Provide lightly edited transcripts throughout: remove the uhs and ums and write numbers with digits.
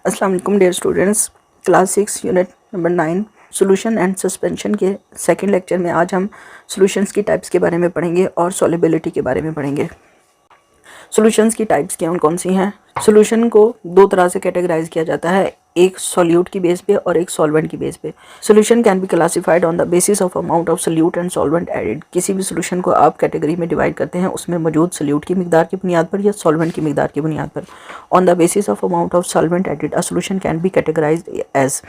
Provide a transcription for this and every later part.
अस्सलाम वालेकुम dear students. Class 6 unit number 9 solution and suspension के सेकंड लेक्चर में आज हम सॉल्यूशंस की टाइप्स के बारे में पढ़ेंगे और सॉल्युबिलिटी के बारे में पढ़ेंगे। सॉल्यूशंस की टाइप्स कौन कौन सी हैं? सॉल्यूशन को दो तरह से कैटेगराइज किया जाता है, एक सॉल्यूट की बेस पे और एक सॉल्वेंट की बेस पे। Solution can be classified on the basis of amount of solute and solvent added. किसी भी सॉल्यूशन को आप कैटेगरी में डिवाइड करते हैं उसमें मौजूद सॉल्यूट की मिकदार की बुनियाद पर या सॉल्वेंट की मिकदार की बुनियाद पर। On the basis of amount of solvent added a solution can be categorized as.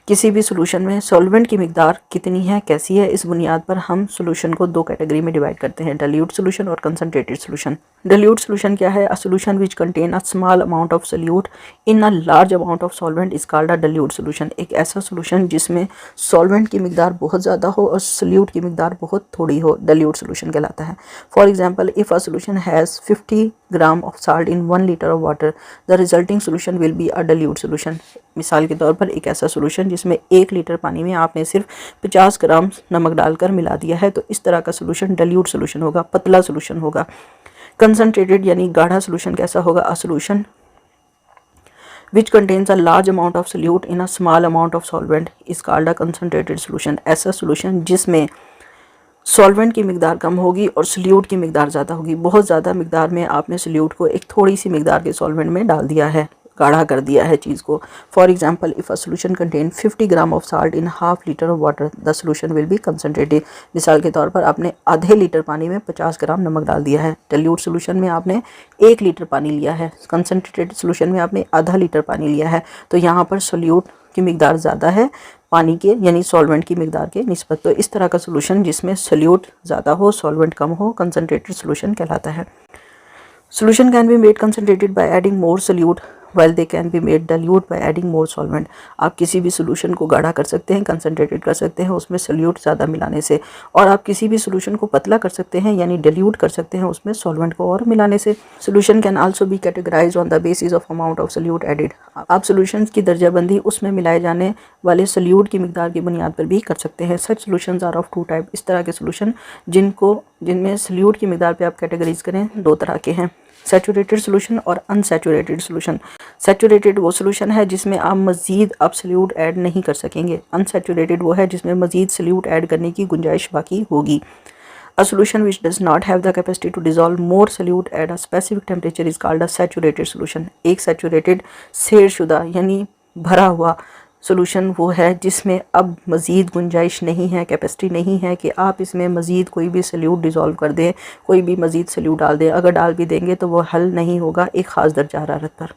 किसी भी सॉल्यूशन में सॉल्वेंट की मिकदार कितनी है, कैसी है, इस बुनियाद पर हम सॉल्यूशन को दो कैटेगरी में डिवाइड करते हैं, डाइल्यूट सॉल्यूशन और कंसंट्रेटेड सॉल्यूशन। डाइल्यूट सॉल्यूशन क्या है? A solution which contain a small amount of solute in a large amount of solvent is called a dilute solution. एक ऐसा सॉल्यूशन जिसमें सॉल्वेंट की मिकदार बहुत ज़्यादा हो और सॉल्यूट की मिकदार बहुत थोड़ी हो, डाइल्यूट सॉल्यूशन कहलाता है। For example, if a solution has 50 gram of salt in 1 litre of water, the resulting solution will be a dilute solution. मिसाल के तौर पर एक ऐसा सॉल्यूशन जिसमें 1 लीटर पानी में आपने सिर्फ 50 ग्राम नमक डालकर मिला दिया है, तो इस तरह का सॉल्यूशन डाइल्यूट सॉल्यूशन होगा, पतला सॉल्यूशन होगा। कंसंट्रेटेड यानी गाढ़ा सॉल्यूशन कैसा होगा? A solution which contains a large amount of solute in a small amount of solvent is called a concentrated solution। ऐसा सॉल्यूशन जिसमें सॉल्वेंट की मिकदार कम होगी और सॉल्यूट की मिकदार ज़्यादा होगी। बहुत ज़्यादा मिकदार में आपने सॉल्यूट को एक थोड़ी सी मिकदार के सॉल्वेंट में डाल दिया है, गाढ़ा कर दिया है चीज़ को। For example, if a solution contain 50 gram of salt in half litre of water, the solution will be concentrated. मिसाल के तौर पर आपने आधे लीटर पानी में 50 ग्राम नमक डाल दिया है। डाइल्यूट सॉल्यूशन में आपने 1 लीटर पानी लिया है, कंसनट्रेटेड सॉल्यूशन में आपने आधा लीटर पानी लिया है, तो यहाँ पर सॉल्यूट की मिकदार ज़्यादा है पानी के यानी सॉल्वेंट की मिकदार के निस्बत। तो इस तरह का सॉल्यूशन जिसमें सॉल्यूट ज़्यादा हो, सॉल्वेंट कम हो, कंसनट्रेटेड सॉल्यूशन कहलाता है। Solution can be made concentrated by adding more solute while they can be made dilute by adding more solvent। आप किसी भी सॉल्यूशन को गाढ़ा कर सकते हैं, कंसनट्रेटेड कर सकते हैं उसमें सॉल्यूट ज़्यादा मिलाने से, और आप किसी भी सॉल्यूशन को पतला कर सकते हैं यानी डिल्यूट कर सकते हैं उसमें सॉल्वेंट को और मिलाने से। Solution can also be categorized on the basis of amount of solute added. आप सॉल्यूशन की दर्जाबंदी उसमें मिलाए जाने वाले सॉल्यूट की मिकदार की बुनियाद पर भी कर सकते हैं। सच सॉल्यूशंस आर ऑफ 2 टाइप। इस तरह के सॉल्यूशन जिनमें सॉल्यूट की मिकदार पे आप कैटेगराइज करें, 2 तरह के हैं, सैचुरेटेड सॉल्यूशन और अनसैचुरेटेड सॉल्यूशन। सैचुरेटेड वो सॉल्यूशन है जिसमें आप मज़ीद अब सॉल्यूट ऐड नहीं कर सकेंगे। अनसैचुरेटेड वो है जिसमें मज़ीद सॉल्यूट ऐड करने की गुंजाइश बाकी होगी। A solution which does not have the capacity to dissolve more solute at a specific temperature is called a saturated solution। एक सैचुरेटेड सेरशुदा यानी भरा हुआ सॉल्यूशन वो है जिसमें अब मज़ीद गुंजाइश नहीं है, कैपेसिटी नहीं है कि आप इसमें मज़ीद कोई भी सॉल्यूट डिज़ोल्व कर दें, कोई भी मज़ीद सॉल्यूट डाल दें। अगर डाल भी देंगे तो वो हल नहीं होगा एक ख़ास दर्जा हरारत पर।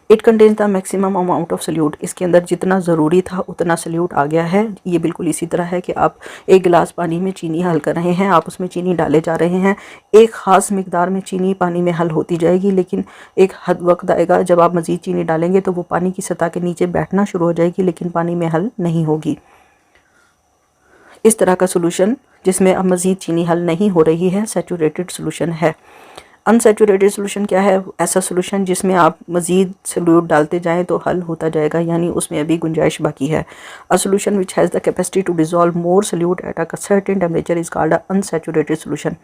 It contains the maximum amount of solute. इसके अंदर जितना ज़रूरी था उतना सॉल्यूट आ गया है। ये बिल्कुल इसी तरह है कि आप एक गिलास पानी में चीनी हल कर रहे हैं, आप उसमें चीनी डाले जा रहे हैं, एक ख़ास मिकदार में चीनी पानी में हल होती जाएगी, लेकिन एक हद वक्त आएगा जब आप मज़ीद चीनी डालेंगे तो वो पानी की सतह के नीचे बैठना शुरू हो जाएगी, लेकिन पानी में हल नहीं होगी। इस तरह का सॉल्यूशन जिसमें अब मज़ीद चीनी हल नहीं हो रही है सैचुरेटेड सॉल्यूशन है। अनसैचुरेटेड सॉल्यूशन क्या है? ऐसा सॉल्यूशन जिसमें आप मज़ीद सॉल्यूट डालते जाएं तो हल होता जाएगा यानी उसमें अभी गुंजाइश बाकी है। A solution which has the capacity to dissolve more solute at a certain temperature is called a unsaturated solution.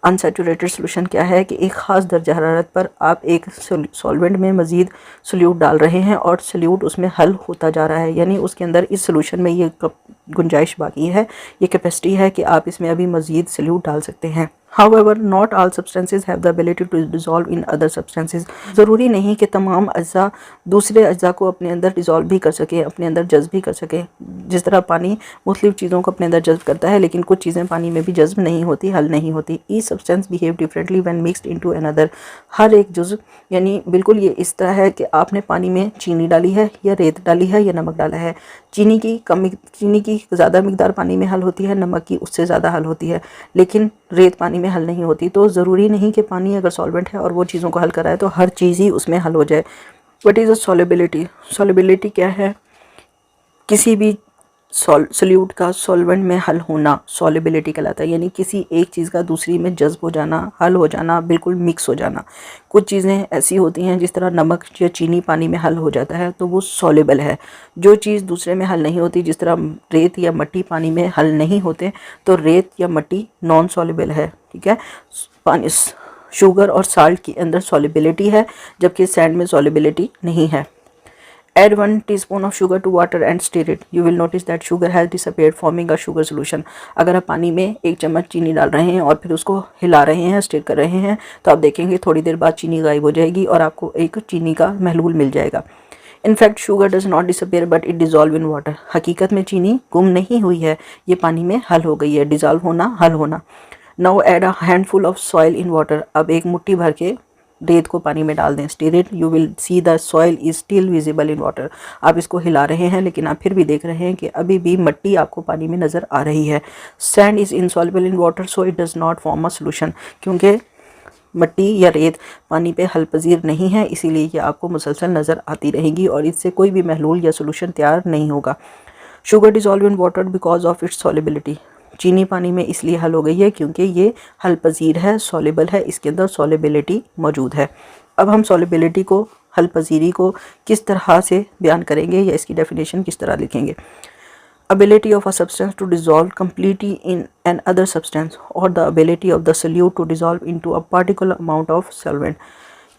Unsaturated solution क्या है कि एक ख़ास दर्जा हरारत पर आप एक सॉल्वेंट में मज़ीद सॉल्यूट डाल रहे हैं और सॉल्यूट उसमें हल होता जा रहा है, यानी उसके अंदर इस सॉल्यूशन में ये गुंजाइश बाकी है, ये कैपेसिटी है कि आप इसमें अभी मज़ीद सॉल्यूट डाल सकते हैं। However, not all substances have the ability to dissolve in other substances। ज़रूरी नहीं कि तमाम अज्जा दूसरे अज्जा को अपने अंदर डिज़ोल्व भी कर सके, अपने अंदर जज्ब भी कर सके। जिस तरह पानी मुख्तलिफ़ चीज़ों को अपने अंदर जज्ब करता है, लेकिन कुछ चीज़ें पानी में भी जज्ब नहीं होती, हल नहीं होती। Each substance behave differently when mixed into another. हर एक जुज़ यानी बिल्कुल ये इस तरह है कि आपने पानी में चीनी डाली है या रेत डाली है या नमक डाला है। चीनी की ज़्यादा मिकदार पानी में हल होती है, नमक की उससे ज़्यादा हल होती है, लेकिन रेत पानी में हल नहीं होती। तो ज़रूरी नहीं कि पानी अगर सॉल्वेंट है और वो चीज़ों को हल कर रहा है तो हर चीज़ ही उसमें हल हो जाए। What is a solubility? Solubility क्या है? किसी भी सॉल्यूट का सॉल्वेंट में हल होना सॉल्युबिलिटी कहलाता है, यानी किसी एक चीज़ का दूसरी में जज्ब हो जाना, हल हो जाना, बिल्कुल मिक्स हो जाना। कुछ चीज़ें ऐसी होती हैं जिस तरह नमक या चीनी पानी में हल हो जाता है तो वो सॉल्युबल है। जो चीज़ दूसरे में हल नहीं होती, जिस तरह रेत या मिट्टी पानी में हल नहीं होते, तो रेत या मिट्टी नॉन सॉल्युबल है। ठीक है, पानी शुगर और साल्ट के अंदर सॉल्युबिलिटी है जबकि सैंड में सॉल्युबिलिटी नहीं है। Add 1 teaspoon of sugar to water and stir it. You will notice that sugar has disappeared, forming a sugar solution. अगर आप पानी में 1 चम्मच चीनी डाल रहे हैं और फिर उसको हिला रहे हैं, स्टिर कर रहे हैं, तो आप देखेंगे थोड़ी देर बाद चीनी गायब हो जाएगी और आपको एक चीनी का महलूल मिल जाएगा। In fact sugar does not disappear but it dissolve in water. हकीकत में चीनी गुम नहीं हुई है, ये पानी में हल हो गई है। डिजॉल्व होना, हल होना। Now add a handful of soil in water. अब एक मुट्ठी भर के रेत को पानी में डाल दें। Stir it, you will see the soil is still visible in water. आप इसको हिला रहे हैं लेकिन आप फिर भी देख रहे हैं कि अभी भी मिट्टी आपको पानी में नज़र आ रही है। Sand is insoluble in water so it does not form a solution. क्योंकि मिट्टी या रेत पानी पे हल पजीर नहीं है, इसीलिए ये आपको मुसलसल नज़र आती रहेंगी और इससे कोई भी महलूल या सोल्यूशन तैयार नहीं होगा। Sugar dissolve in water because of its solubility. चीनी पानी में इसलिए हल हो गई है क्योंकि ये हल पजीर है, सॉलिबल है, इसके अंदर सॉलिबिलिटी मौजूद है। अब हम सॉलिबिलिटी को, हल पजीरी को किस तरह से बयान करेंगे या इसकी डेफिनेशन किस तरह लिखेंगे। Ability of a substance to dissolve completely in an other substance or the ability of the solute to dissolve into a particular amount of solvent।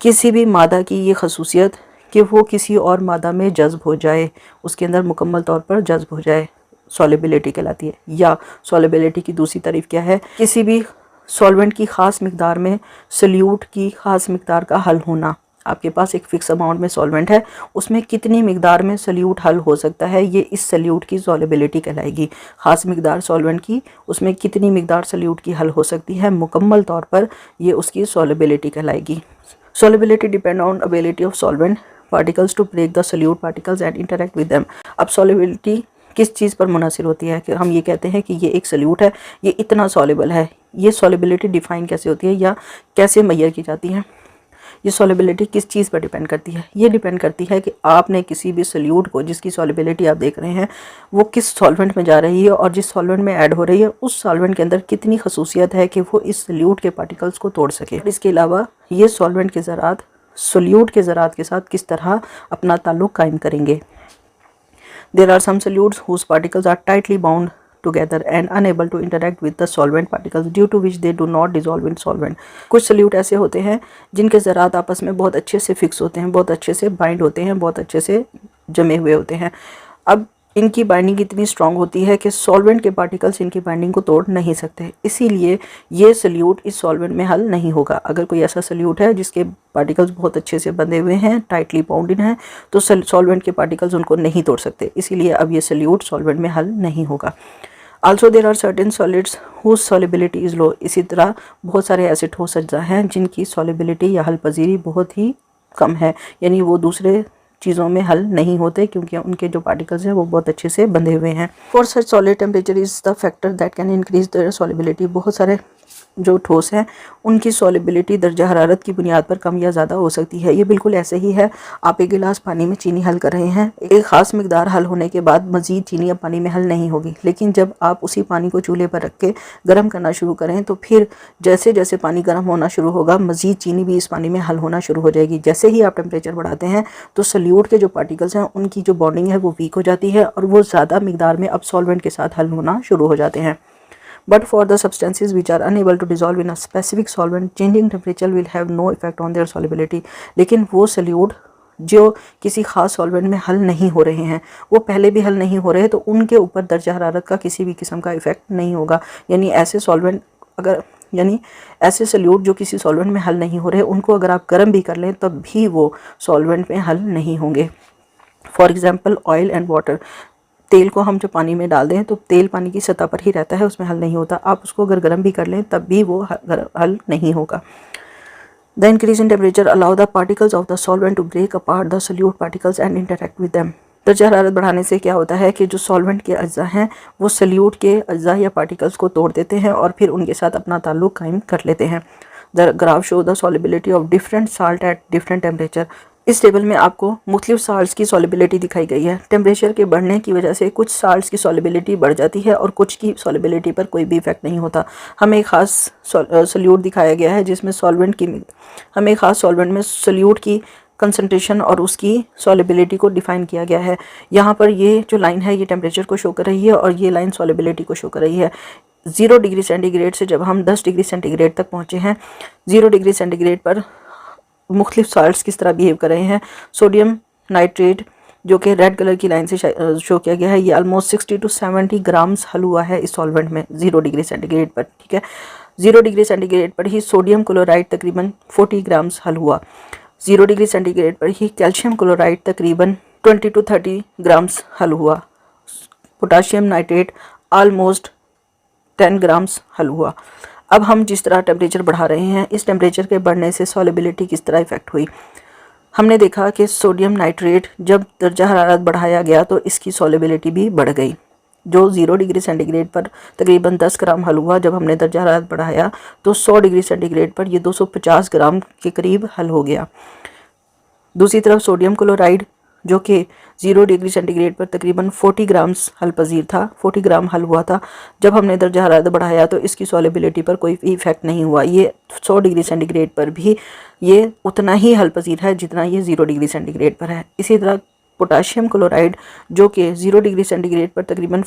किसी भी मादा की ये खसूसियत कि वो किसी और मादा में जज्ब हो जाए, उसके अंदर मुकम्मल तौर पर जज्ब हो जाए, सॉलिबिलिटी कहलाती है। या सॉलिबिलिटी की दूसरी तारीफ क्या है, किसी भी सॉल्वेंट की ख़ास मिकदार में सल्यूट की ख़ास मिकदार का हल होना। आपके पास एक फ़िक्स अमाउंट में सॉल्वेंट है, उसमें कितनी मिकदार में सल्यूट हल हो सकता है, ये इस सल्यूट की सॉलिबिलिटी कहलाएगी। ख़ास मिकदार सॉल्वेंट की, उसमें कितनी मिकदार सल्यूट की हल हो सकती है, मुकम्मल तौर पर ये उसकी सॉलिबिलिटी कहलाएगी। Solubility depend on ability of solvent particles to break the solute particles and interact with them. अब सॉलिबिलिटी किस चीज़ पर मुनासिर होती है कि हम ये कहते हैं कि ये एक सल्यूट है, ये इतना सॉलिबल है। ये सॉलिबिलिटी डिफ़ाइन कैसे होती है या कैसे मैयर की जाती है। ये सॉलिबिलिटी किस चीज़ पर डिपेंड करती है, ये डिपेंड करती है कि आपने किसी भी सल्यूट को, जिसकी सॉलिबिलिटी आप देख रहे हैं, वो किस सॉल्वेंट में जा रही है और जिस सॉल्वेंट में ऐड हो रही है उस सॉल्वेंट के अंदर कितनी खसूसियत है कि वो इस सल्यूट के पार्टिकल्स को तोड़ सके। इसके अलावा ये सॉल्वेंट के ज़रात सल्यूट के ज़रात के साथ किस तरह अपना ताल्लुक़ कायम करेंगे। There are some solutes whose particles are tightly bound together and unable to interact with the solvent particles due to which they do not dissolve in solvent। कुछ सल्यूट ऐसे होते हैं जिनके ज़रात आपस में बहुत अच्छे से फिक्स होते हैं, बहुत अच्छे से बाइंड होते हैं, बहुत अच्छे से जमे हुए होते हैं। अब इनकी बाइंडिंग इतनी स्ट्रांग होती है कि सॉल्वेंट के पार्टिकल्स इनकी बाइंडिंग को तोड़ नहीं सकते, इसीलिए ये सल्यूट इस सॉल्वेंट में हल नहीं होगा। अगर कोई ऐसा सल्यूट है जिसके पार्टिकल्स बहुत अच्छे से बंधे हुए हैं, टाइटली बाउंडेड हैं, तो सॉल्वेंट के पार्टिकल्स उनको नहीं तोड़ सकते, इसीलिए अब ये सल्यूट सॉल्वेंट में हल नहीं होगा। Also there are certain solids whose solubility is low. इसी तरह बहुत सारे ऐसे ठोस अज्जा हैं जिनकी सॉलिबिलिटी या हल पजीरी बहुत ही कम है, यानी वो दूसरे चीज़ों में हल नहीं होते क्योंकि उनके जो पार्टिकल्स हैं वो बहुत अच्छे से बंधे हुए हैं। For such solid temperature is the factor that can increase their solubility. बहुत सारे जो ठोस हैं उनकी सॉलिबिलिटी दर्जा हरारत की बुनियाद पर कम या ज़्यादा हो सकती है। ये बिल्कुल ऐसे ही है, आप एक गिलास पानी में चीनी हल कर रहे हैं, एक ख़ास मिकदार हल होने के बाद मज़ीद चीनी अब पानी में हल नहीं होगी, लेकिन जब आप उसी पानी को चूल्हे पर रख के गर्म करना शुरू करें तो फिर जैसे जैसे पानी गर्म होना शुरू होगा मज़ीद चीनी भी इस पानी में हल होना शुरू हो जाएगी। जैसे ही आप टेम्परेचर बढ़ाते हैं तो सल्यूट के जो पार्टिकल्स हैं उनकी जो बॉन्डिंग है वो वीक हो जाती है और वो ज़्यादा मिकदार में अब सॉल्वेंट के साथ हल होना शुरू हो जाते हैं। But for the substances which are unable to dissolve in a specific solvent, changing temperature will have no effect on their solubility। लेकिन वो सल्यूट जो किसी ख़ास सॉल्वेंट में हल नहीं हो रहे हैं, वो पहले भी हल नहीं हो रहे, तो उनके ऊपर दर्जा हरारत का किसी भी किस्म का इफ़ेक्ट नहीं होगा। यानी ऐसे सॉल्वेंट ऐसे सल्यूट जो किसी सॉल्वेंट में हल नहीं हो रहे, उनको अगर आप गर्म भी कर लें तब भी वो सॉल्वेंट में हल नहीं होंगे। For example oil and water. तेल को हम जो पानी में डाल दें तो तेल पानी की सतह पर ही रहता है, उसमें हल नहीं होता। आप उसको अगर गर्म भी कर लें तब भी वो हल नहीं होगा। The increase in temperature allow the particles of the solvent to break apart the solute particles and interact with them. दर्जा हरारत बढ़ाने से क्या होता है कि जो सॉल्वेंट के अज्जा हैं वो सल्यूट के अज्जा या पार्टिकल्स को तोड़ देते हैं और फिर उनके साथ अपना ताल्लुक़ कायम कर लेते हैं। The graph show the solubility of different salt at different temperature. इस टेबल में आपको मुख्तलिफ साल्ट्स की सॉलिबिलिटी दिखाई गई है। टेम्परेचर के बढ़ने की वजह से कुछ साल्ट्स की सॉलिबिलिटी बढ़ जाती है और कुछ की सॉलिबिलिटी पर कोई भी इफेक्ट नहीं होता। हमें एक ख़ास सल्यूट दिखाया गया है जिसमें हमें एक ख़ास सॉल्वेंट में सल्यूट की कंसंट्रेशन और उसकी सॉलिबिलिटी को डिफ़ाइन किया गया है। यहाँ पर ये जो लाइन है ये टेम्परेचर को शो कर रही है और ये लाइन सॉलिबिलिटी को शो कर रही है। 0 डिग्री सेंटीग्रेड से जब हम 10 डिग्री सेंटीग्रेड तक पहुँचे हैं, 0 डिग्री सेंटीग्रेड पर मुख्तलिफ साल्ट्स किस तरह बिहेव कर रहे हैं। सोडियम नाइट्रेट जो कि रेड कलर की लाइन से शो किया गया है, ये ऑलमोस्ट 60 to 70 ग्राम्स हल हुआ है इस सॉल्वेंट में 0 डिग्री सेंटीग्रेड पर। ठीक है, 0 डिग्री सेंटीग्रेड पर ही सोडियम क्लोराइड तकरीबन 40 ग्राम्स हल हुआ। 0 डिग्री सेंटीग्रेड पर ही कैल्शियम क्लोराइड तकरीबन 20 to 30 ग्राम्स हल हुआ। पोटाशियम नाइट्रेट ऑलमोस्ट 10 ग्राम्स हल हुआ। अब हम जिस तरह टेम्परेचर बढ़ा रहे हैं, इस टेम्परेचर के बढ़ने से सॉलिबिलिटी किस तरह इफेक्ट हुई। हमने देखा कि सोडियम नाइट्रेट जब दर्जा हरारत बढ़ाया गया तो इसकी सॉलिबिलिटी भी बढ़ गई। जो 0 डिग्री सेंटीग्रेड पर तकरीबन 10 ग्राम हल हुआ, जब हमने दर्जा हरारत बढ़ाया तो 100 डिग्री सेंटीग्रेड पर ये 250 ग्राम के करीब हल हो गया। दूसरी तरफ सोडियम क्लोराइड जो कि 0 डिग्री सेंटीग्रेड पर तकरीबन 40 ग्राम्स हल पजीर था, 40 ग्राम हल हुआ था, जब हमने दर्जा हरारत बढ़ाया तो इसकी सॉलिबिलिटी पर कोई इफेक्ट नहीं हुआ। ये 100 डिग्री सेंटीग्रेड पर भी ये उतना ही हल पजीर है जितना ये 0 डिग्री सेंटीग्रेड पर है। इसी तरह पोटाशियम क्लोराइड जो कि 0 डिग्री सेंटीग्रेड पर तकरीबन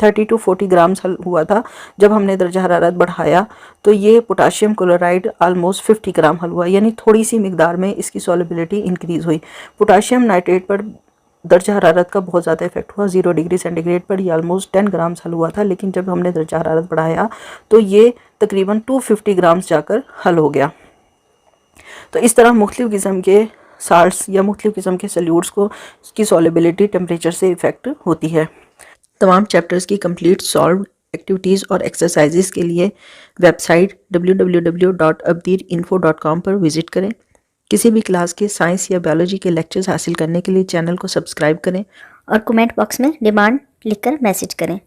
30 to 40 ग्राम्स हल हुआ था, जब हमने दर्जा हरारत बढ़ाया तो ये पोटाशियम क्लोराइड ऑलमोस्ट 50 ग्राम हल हुआ, यानी थोड़ी सी मिकदार में इसकी सॉलिबिलिटी इंक्रीज़ हुई। पोटाशियम नाइट्रेट पर दर्जा हरारत का बहुत ज़्यादा इफेक्ट हुआ। 0 डिग्री सेंटीग्रेड पर ये ऑलमोस्ट 10 ग्राम्स हल हुआ था, लेकिन जब हमने दर्जा हरारत बढ़ाया तो ये तकरीबन 250 ग्राम्स जाकर हल हो गया। तो इस तरह मुख्तलिफ़ किस्म के साल्ट्स या मुख्तलिफ़ किस्म के सल्यूट्स को की सॉलिबिलिटी टेम्परेचर से इफ़ेक्ट होती है। तमाम चैप्टर्स की कंप्लीट सॉल्व एक्टिविटीज़ और एक्सरसाइजेस के लिए वेबसाइट www.abdirinfo.com पर विज़िट करें। किसी भी क्लास के साइंस या बायोलॉजी के लेक्चर्स हासिल करने के लिए चैनल को सब्सक्राइब करें और कमेंट बॉक्स में डिमांड लिखकर मैसेज करें।